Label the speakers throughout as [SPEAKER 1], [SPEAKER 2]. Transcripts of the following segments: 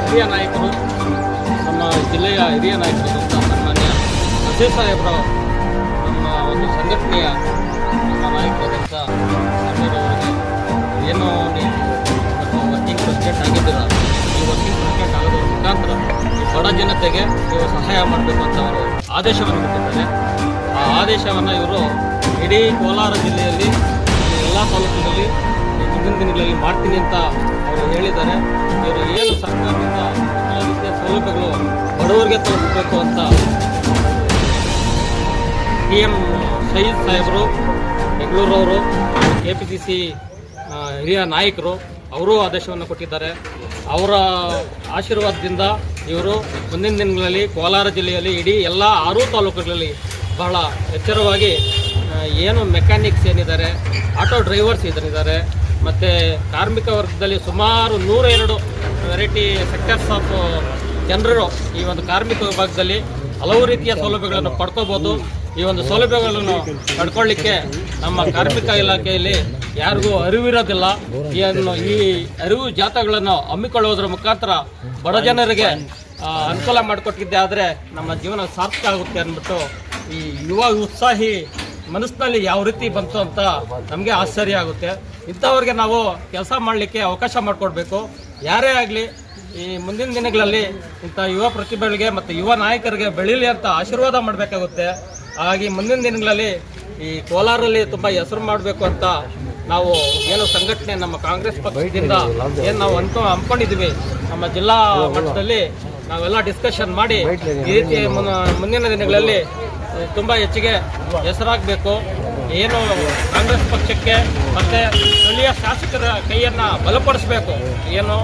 [SPEAKER 1] ಹಿರಿಯ ನಾಯಕರು, ನಮ್ಮ ಜಿಲ್ಲೆಯ ಹಿರಿಯ ನಾಯಕರು ಸನ್ಮಾನ್ಯ ನಸೀರ್ ಸಾಹೇಬರು, ನಮ್ಮ ಒಂದು ಸಂಘಟನೆಯ ನಮ್ಮ ನಾಯಕರಾದಂಥ ಸಮೀರ್ ಅವರಿಗೆ ಏನೋ ನೀವು ವರ್ಕಿಂಗ್ ಪ್ರೆಸಿಡೆಂಟ್ ಆಗಿದ್ದೀರ, ಈ ವರ್ಕಿಂಗ್ ಪ್ರೆಸಿಡೆಂಟ್ ಆಗೋದ್ರ ಮುಖಾಂತರ ಈ ಬಡ ಜನತೆಗೆ ನೀವು ಸಹಾಯ ಮಾಡಬೇಕು ಅಂತ ಅವರು ಆದೇಶವನ್ನು ಕೊಟ್ಟಿದ್ದಾರೆ. ಆ ಆದೇಶವನ್ನು ಇವರು ಇಡೀ ಕೋಲಾರ ಜಿಲ್ಲೆಯಲ್ಲಿ ಎಲ್ಲ ತಾಲೂಕುಗಳಲ್ಲಿ ಮುಂದಿನ ದಿನಗಳಲ್ಲಿ ಮಾಡ್ತೀನಿ ಅಂತ ಅವರು ಹೇಳಿದ್ದಾರೆ. ಇವರು ಏನು ಸರ್ಕಾರದಿಂದ ಎಲ್ಲ ರೀತಿಯ ಸೌಲಭ್ಯಗಳು ಬಡವರಿಗೆ ತಲುಪಬೇಕು ಅಂತ PM ಶಹೀದ್ ಸಾಹೇಬರು ಬೆಂಗಳೂರವರು, KPCC ಹಿರಿಯ ನಾಯಕರು ಅವರು ಆದೇಶವನ್ನು ಕೊಟ್ಟಿದ್ದಾರೆ. ಅವರ ಆಶೀರ್ವಾದದಿಂದ ಇವರು ಮುಂದಿನ ದಿನಗಳಲ್ಲಿ ಕೋಲಾರ ಜಿಲ್ಲೆಯಲ್ಲಿ ಇಡೀ ಎಲ್ಲ 6 ತಾಲೂಕುಗಳಲ್ಲಿ ಬಹಳ ಎಚ್ಚರವಾಗಿ ಏನು ಮೆಕ್ಯಾನಿಕ್ಸ್ ಏನಿದ್ದಾರೆ, ಆಟೋ ಡ್ರೈವರ್ಸ್ ಇದರಿದ್ದಾರೆ, ಮತ್ತು ಕಾರ್ಮಿಕ ವರ್ಗದಲ್ಲಿ ಸುಮಾರು 102 ವೆರೈಟಿ ಸೆಕ್ಟರ್ಸ್ ಆಫ್ ಜನರು ಈ ಒಂದು ಕಾರ್ಮಿಕ ವಿಭಾಗದಲ್ಲಿ ಹಲವು ರೀತಿಯ ಸೌಲಭ್ಯಗಳನ್ನು ಪಡ್ಕೋಬೋದು. ಈ ಒಂದು ಸೌಲಭ್ಯಗಳನ್ನು ಪಡ್ಕೊಳ್ಳಿಕ್ಕೆ ನಮ್ಮ ಕಾರ್ಮಿಕ ಇಲಾಖೆಯಲ್ಲಿ ಯಾರಿಗೂ ಅರಿವಿರೋದಿಲ್ಲ. ಈ ಅರಿವು ಜಾಥಾಗಳನ್ನು ಹಮ್ಮಿಕೊಳ್ಳುವುದರ ಮುಖಾಂತರ ಬಡ ಜನರಿಗೆ ಅನುಕೂಲ ಮಾಡಿಕೊಟ್ಟಿದ್ದೆ ಆದರೆ ನಮ್ಮ ಜೀವನ ಸಾರ್ಥಕ ಆಗುತ್ತೆ ಅಂದ್ಬಿಟ್ಟು ಈ ಯುವ ಉತ್ಸಾಹಿ ಮನಸ್ಸಿನಲ್ಲಿ ಯಾವ ರೀತಿ ಬಂತು ಅಂತ ನಮಗೆ ಆಶ್ಚರ್ಯ ಆಗುತ್ತೆ. ಇಂಥವ್ರಿಗೆ ನಾವು ಕೆಲಸ ಮಾಡಲಿಕ್ಕೆ ಅವಕಾಶ ಮಾಡಿಕೊಡ್ಬೇಕು. ಯಾರೇ ಆಗಲಿ ಈ ಮುಂದಿನ ದಿನಗಳಲ್ಲಿ ಇಂಥ ಯುವ ಪ್ರತಿಭೆಗಳಿಗೆ ಮತ್ತು ಯುವ ನಾಯಕರಿಗೆ ಬೆಳೀಲಿ ಅಂತ ಆಶೀರ್ವಾದ ಮಾಡಬೇಕಾಗುತ್ತೆ. ಹಾಗಾಗಿ ಮುಂದಿನ ದಿನಗಳಲ್ಲಿ ಈ ಕೋಲಾರಲ್ಲಿ ತುಂಬ ಹೆಸರು ಮಾಡಬೇಕು ಅಂತ ನಾವು ಏನು ಸಂಘಟನೆ ನಮ್ಮ ಕಾಂಗ್ರೆಸ್ ಪಕ್ಷದಿಂದ ಏನು ನಾವು ಹಮ್ಮಿಕೊಂಡಿದ್ದೀವಿ, ನಮ್ಮ ಜಿಲ್ಲಾ ಮಟ್ಟದಲ್ಲಿ ನಾವೆಲ್ಲ ಡಿಸ್ಕಷನ್ ಮಾಡಿ ಈ ರೀತಿ ಮುಂದಿನ ದಿನಗಳಲ್ಲಿ ತುಂಬ ಹೆಚ್ಚಿಗೆ ಹೆಸರಾಗಬೇಕು. ಏನು ಕಾಂಗ್ರೆಸ್ ಪಕ್ಷಕ್ಕೆ ಮತ್ತು ಸ್ಥಳೀಯ ಶಾಸಕರ ಕೈಯನ್ನು ಬಲಪಡಿಸಬೇಕು. ಏನು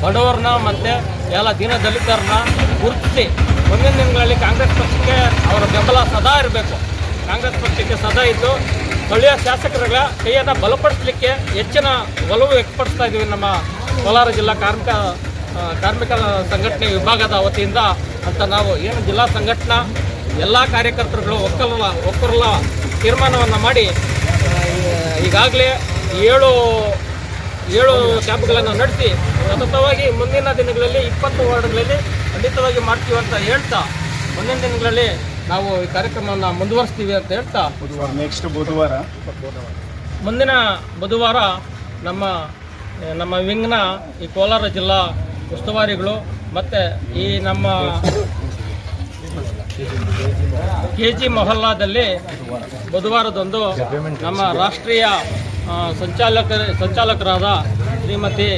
[SPEAKER 1] ಬಡವರನ್ನ ಮತ್ತು ಎಲ್ಲ ದೀನ ದಲಿತರನ್ನ ಗುರುತಿಸಿ ಮುಂದಿನ ದಿನಗಳಲ್ಲಿ ಕಾಂಗ್ರೆಸ್ ಪಕ್ಷಕ್ಕೆ ಅವರ ಬೆಂಬಲ ಸದಾ ಇರಬೇಕು. ಕಾಂಗ್ರೆಸ್ ಪಕ್ಷಕ್ಕೆ ಸದಾ ಇದ್ದು ಸ್ಥಳೀಯ ಶಾಸಕರ ಕೈಯನ್ನು ಬಲಪಡಿಸಲಿಕ್ಕೆ ಹೆಚ್ಚಿನ ಒಲವು ವ್ಯಕ್ತಪಡಿಸ್ತಾ ಇದ್ದೀವಿ ನಮ್ಮ ಕೋಲಾರ ಜಿಲ್ಲಾ ಕಾರ್ಮಿಕ ಸಂಘಟನೆ ವಿಭಾಗದ ವತಿಯಿಂದ ಅಂತ ನಾವು ಏನು ಜಿಲ್ಲಾ ಸಂಘಟನಾ ಎಲ್ಲ ಕಾರ್ಯಕರ್ತರುಗಳು ಒಕ್ಕೂರಲ ತೀರ್ಮಾನವನ್ನು ಮಾಡಿ ಈಗಾಗಲೇ 7 ಕ್ಯಾಂಪ್ಗಳನ್ನು ನಡೆಸಿ ಸತತವಾಗಿ ಮುಂದಿನ ದಿನಗಳಲ್ಲಿ 20 ವಾರ್ಡ್ಗಳಲ್ಲಿ ಖಂಡಿತವಾಗಿ ಮಾಡ್ತೀವಿ ಅಂತ ಹೇಳ್ತಾ ಮುಂದಿನ ದಿನಗಳಲ್ಲಿ ನಾವು ಈ ಕಾರ್ಯಕ್ರಮವನ್ನು ಮುಂದುವರಿಸ್ತೀವಿ ಅಂತ ಹೇಳ್ತಾ ಮುಂದಿನ ಬುಧವಾರ ನಮ್ಮ ವಿಂಗ್ನ ಈ ಕೋಲಾರ ಜಿಲ್ಲಾ ಉಸ್ತುವಾರಿಗಳು ಮತ್ತು ಈ ನಮ್ಮ KG ಮೊಹಲ್ಲಾದಲ್ಲಿ ಬುಧವಾರದಂದು ನಮ್ಮ ರಾಷ್ಟ್ರೀಯ ಸಂಚಾಲಕರಾದ ಶ್ರೀಮತಿ